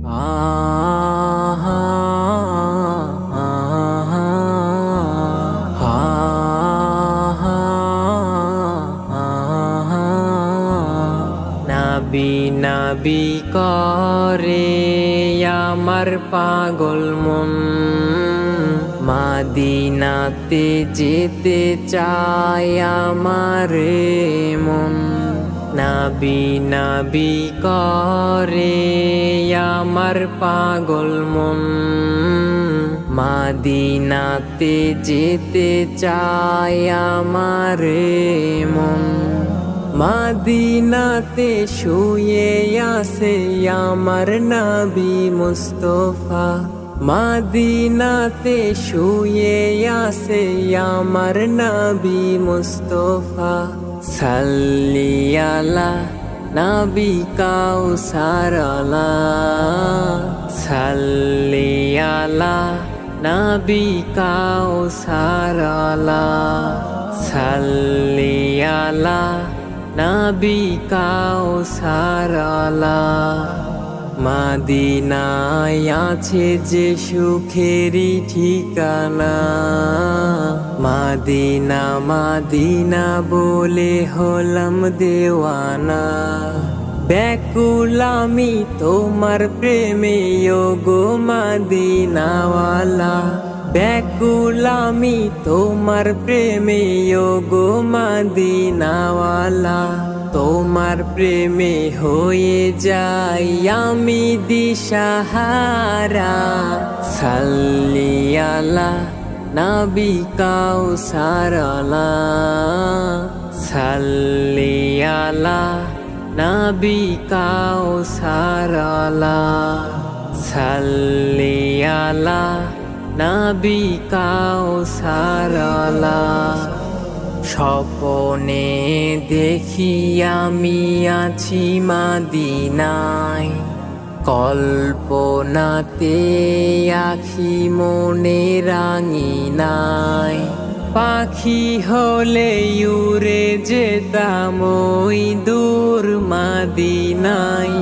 নাবি নাবি করে আমার পাগল মন, মাদিনাতে যেতে চায় আমার মন। নাবি নাবি করে আমার পাগল মন, মাদিনাতে যেতে চায় আমার মন। মাদিনাতে শুয়ে আছে আমার নবী মুস্তাফা, মাদিনাতে শুয়ে আছে আমার নবী মুস্তাফা। সাল্লি আলা নবী কাউসার আলা, সাল্লি আলা নবী কাউসার আলা, সাল্লি আলা নবী কাউসার আলা। মাদিনায় আছে যে সুখেরই ঠিকানা, মাদিনা মাদিনা বলে হলাম দেওয়ানা। ব্যাকুল আমি তোমার প্রেমে গো মাদিনাওয়ালা, ব্যাকুল আমি তোমার প্রেমে গো মাদিনাওয়ালা। তোমার প্রেমে হয়ে যাই আমি দিশাহারা। সাল্লি আলা নবী কাউসার আলা, সাল্লি আলা নবী কাউসার আলা, সাল্লি আলা নবী কাউসার আলা। স্বপনে দেখি আমি আছি মাদিনায়, কল্পনাতে আখি মনে রাঙিনায়। পাখি হলে উড়ে যেতাম ওই দূর মাদিনায়,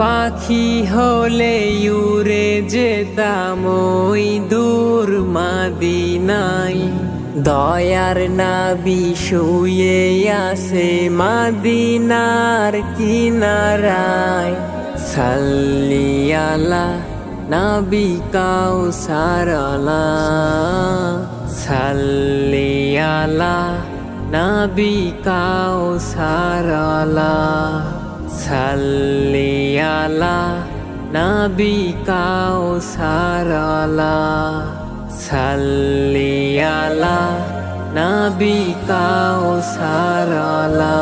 পাখি হলে উড়ে যেতাম ওই দূর মাদিনায়। দয়ার নবী শুয়ে আছে মাদিনার কিনারায়, সাল্লি আলা নবী কাউসার আলা, সাল্লি আলা নবী কাউসার আলা, সাল্লি আলা নবী কাউসার আলা, সাল্লি আলা নবী কাউসার আলা।